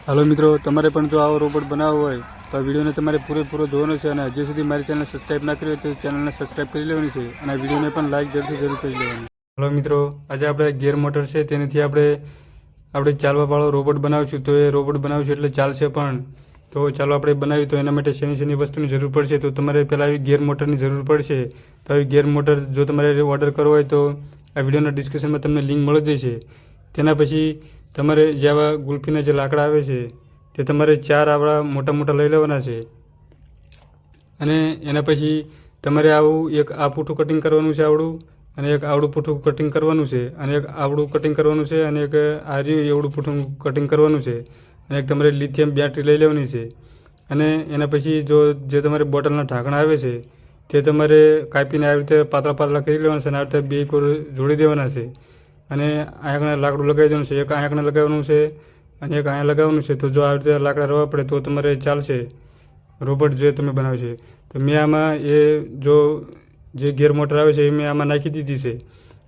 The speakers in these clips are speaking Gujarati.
हेलो मित्रों, तमारे पण जो आવો रोबोट बनावવો હોય તો આ વિડીયોને તમારે પૂરેપૂરો જોવાનો છે અને હજી સુધી મારી ચેનલ સબસ્ક્રાઇબ ના કરી હોય તો ચેનલને સબસ્ક્રાઇબ કરી લેવાની છે અને આ વિડીયોને પણ લાઈક જરૂર કરી લેવાની. હેલો મિત્રો, આજે આપણે ગિયર મોટર છે તેનાથી આપણે ચાલવાવાળો રોબોટ બનાવશું. તો એ રોબોટ બનાવશું એટલે ચાલશે પણ. તો ચાલો આપણે બનાવી. તો એના માટે શેની વસ્તુની જરૂર પડશે તો તમારે પહેલાં આવી ગિયર મોટરની જરૂર પડશે. તો આવી ગિયર મોટર જો તમારે ઓર્ડર કરવો હોય તો આ વિડીયોના ડિસ્ક્રિપ્શનમાં તમને લિંક મળી જશે. તેના પછી તમારે જે આવા ગુલ્ફીના જે લાકડા આવે છે તે તમારે 4 આવડા મોટા લઈ લેવાના છે. અને એના પછી તમારે આવું એક આ પૂઠું કટિંગ કરવાનું છે આવડું, અને એક આવડું પૂઠું કટિંગ કરવાનું છે, અને એક આવડું કટિંગ કરવાનું છે, અને એક આ રહ્યું એવડું પૂઠું કટિંગ કરવાનું છે, અને એક તમારે લિથિયમ બેટરી લઈ લેવાની છે. અને એના પછી જે તમારે બોટલના ઢાંકણા આવે છે તે તમારે કાપીને આવી રીતે પાતળા કરી લેવાના છે અને આ રીતે બે કોર જોડી દેવાના છે. અને અહીંયા લાકડું લગાવી દેવાનું છે. એક અહીંયા લગાવવાનું છે અને એક અહીંયા લગાવવાનું છે. તો જો આ રીતે લાકડા રવા પડે તો તમારે ચાલશે રોબોટ જે તમે બનાવશે. તો મેં આમાં જે ગિયર મોટર આવે છે એ મેં આમાં નાખી દીધી છે.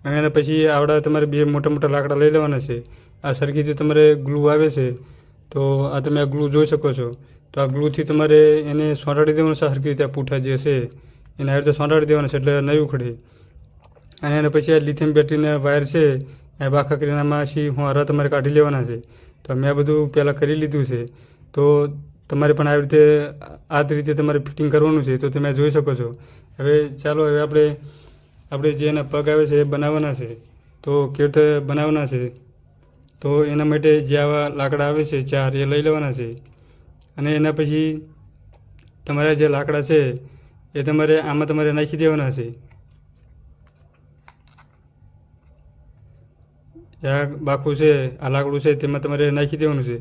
અને એના પછી આવડા તમારે બે મોટા લાકડા લઈ લેવાના છે. આ સરખી રીતે તમારે ગ્લુ આવે છે. તો આ તમે આ ગ્લુ જોઈ શકો છો. તો આ ગ્લુથી તમારે એને સોંટાડી દેવાનું છે સરખી રીતે. આ પૂઠા જે છે એને આ રીતે સોંટાડી દેવાના છે એટલે નહીં ઉખડે. અને એના પછી આ લિથિયમ બેટરીના વાયર છે એ બાખા કરીને આમાં હરા તમારે કાઢી લેવાના છે. તો મેં આ બધું પહેલાં કરી લીધું છે. તો તમારે પણ આવી રીતે આ જ રીતે તમારે ફિટિંગ કરવાનું છે. તો તમે જોઈ શકો છો. હવે ચાલો આપણે જે એના પગ આવે છે એ બનાવવાના છે. તો કેવી રીતે બનાવવાના છે તો એના માટે જે આવા લાકડા આવે છે 4 એ લઈ લેવાના છે. અને એના પછી તમારા જે લાકડા છે એ આમાં તમારે નાખી દેવાના છે. આ બાકું છે, આ લાકડું છે તેમાં તમારે નાખી દેવાનું છે.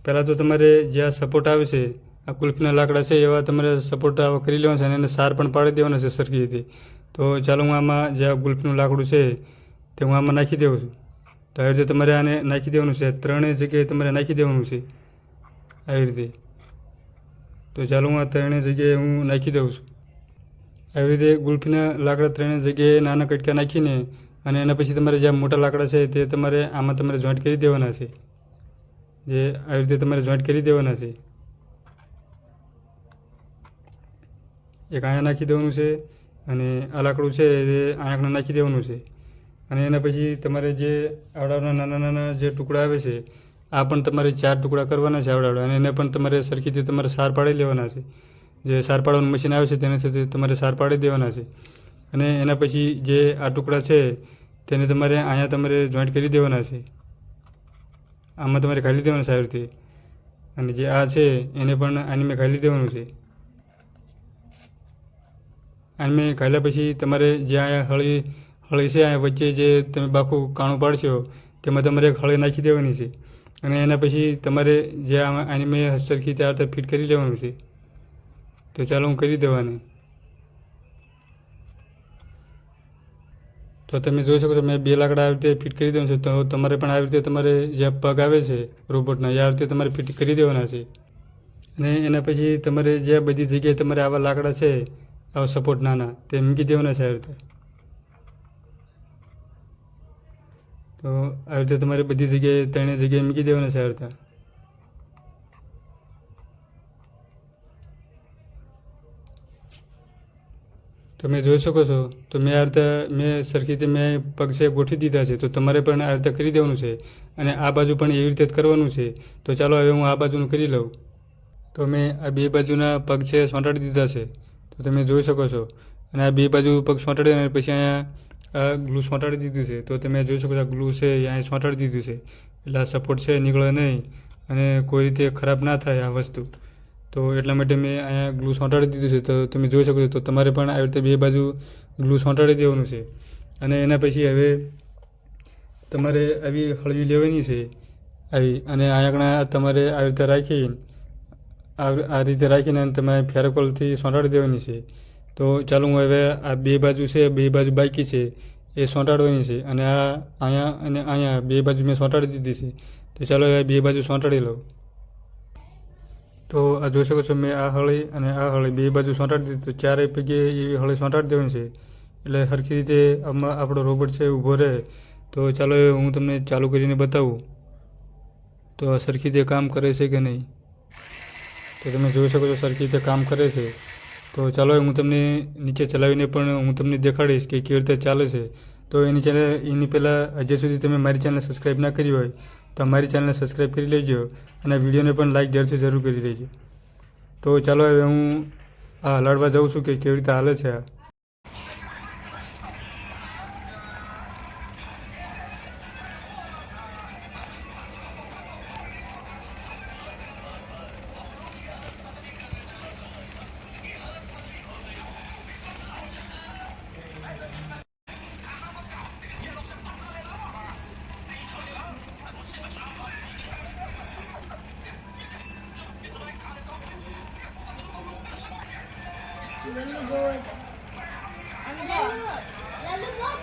પહેલાં તો તમારે જે આ સપોર્ટ આવે છે આ કુલ્ફીના લાકડા છે એવા તમારે સપોર્ટ કરી લેવાના છે અને એને સાર પણ પાડી દેવાના છે સરખી રીતે. તો ચાલો હું આમાં જે આ ગુલ્ફીનું લાકડું છે તે હું આમાં નાખી દઉં છું. તો આવી રીતે તમારે આને નાખી દેવાનું છે. 3 જગ્યાએ તમારે નાખી દેવાનું છે આવી રીતે. તો ચાલો હું આ 3 જગ્યાએ હું નાખી દઉં છું. આવી રીતે ગુલ્ફીના લાકડા 3 જગ્યાએ નાના કટકા નાખીને અને એના પછી તમારે જે મોટા લાકડા છે તે આમાં તમારે જોઈન્ટ કરી દેવાના છે. જે આવી રીતે તમારે જોઈન્ટ કરી દેવાના છે. એક અહીંયા નાખી દેવાનું છે અને આ લાકડું છે એ અહીંયા નાખી દેવાનું છે. અને એના પછી તમારે જે આવડાના નાના જે ટુકડા આવે છે આ પણ તમારે 4 ટુકડા કરવાના છે આવડા. અને એને પણ તમારે સરખી રીતે તમારે સાર પાડી લેવાના છે. જે સાર પાડવાનું મશીન આવે છે તેના સાથે તમારે સાર પાડી દેવાના છે. અને એના પછી જે આ ટુકડા છે તેને તમારે જોઈન્ટ કરી દેવાના છે. આમાં તમારે ખાલી દેવાના છે આવી રીતે. અને જે આ છે એને પણ આની મેં ખાલી દેવાનું છે. આની મેં ખાલ્યા પછી તમારે જે અહીંયા હળી છે અહીંયા વચ્ચે જે તમે બાખું કાણું પાડશો તેમાં તમારે એક હળી નાખી દેવાની છે. અને એના પછી તમારે જે આની મેં સરખી રીતે ફિટ કરી લેવાનું છે. તો ચાલો હું કરી દેવાની. તો તમે જોઈ શકો છો મેં 2 લાકડા આવી રીતે ફિટ કરી દેવાનું છે. તો તમારે પણ આવી રીતે તમારે જે પગ આવે છે રોબોટના એ આવી રીતે તમારે ફિટ કરી દેવાના છે. અને એના પછી તમારે જે બધી જગ્યાએ તમારે આવા લાકડા છે આવા સપોર્ટ નાના તે મૂકી દેવાના છે આવી રીતે. તો આવી રીતે તમારે બધી જગ્યાએ 3 જગ્યાએ મૂકી દેવાના છે આવી રીતે. તમે જોઈ શકો છો. તો મેં સરખી રીતે મેં પગ છે ગોઠવી દીધા છે. તો તમારે પણ આ રીતે કરી દેવાનું છે. અને આ બાજુ પણ એવી રીતે જ કરવાનું છે. તો ચાલો હવે હું આ બાજુનું કરી લઉં. તો મેં આ 2 બાજુના પગ છે સોંટાડી દીધા છે. તો તમે જોઈ શકો છો. અને આ 2 બાજુ પગ સોંટાડી અને પછી અહીંયા ગ્લુ સોંટાડી દીધું છે. તો તમે જોઈ શકો છો આ ગ્લુ છે અહીંયા સોંટાડી દીધું છે. એટલે આ સપોર્ટ છે નીકળે નહીં અને કોઈ રીતે ખરાબ ના થાય આ વસ્તુ. તો એટલા માટે મેં અહીંયા ગ્લુ સોંટાડી દીધું છે. તો તમે જોઈ શકો છો. તો તમારે પણ આવી રીતે 2 બાજુ ગ્લુ સોંટાડી દેવાનું છે. અને એના પછી હવે તમારે આવી હળવી લેવાની છે આવી. અને અહીંયા તમારે આવી રીતે રાખીને તમારે ફેરોકોલથી સોંટાડી દેવાની છે. તો ચાલો હું હવે આ 2 બાજુ છે 2 બાજુ બાકી છે એ સોંટાડવાની છે. અને અહીંયા 2 બાજુ મેં સોંટાડી દીધી છે. તો ચાલો હવે 2 બાજુ સોંટાડી લઉં. તો આ જોઈ શકો છો મેં આ હળી અને આ હળી 2 બાજુ સોંટાડી દીધી. તો 4 પૈકી એવી હળી સોંટાડી દેવાની છે એટલે સરખી રીતે આમાં આપણો રોબોટ છે ઊભો રહે. તો ચાલો હું તમને ચાલુ કરીને બતાવું. તો તો સરખી રીતે કામ કરે છે કે નહીં. તો તમે જોઈ શકો છો સરખી રીતે કામ કરે છે. તો ચાલો હું તમને નીચે ચલાવીને પણ હું તમને દેખાડીશ કે કેવી રીતે ચાલે છે. તો એની પહેલાં હજી સુધી તમે મારી ચેનલ સબસ્ક્રાઈબ ના કરી હોય તો મારી ચેનલને સબસ્ક્રાઈબ કરી લેજો અને વિડીયોને પણ લાઇક જરૂર કરી દેજો. તો ચાલો હવે હું આ હલાડવા જાઉં છું કે કેવી રીતે હાલે છે આ. Lalu box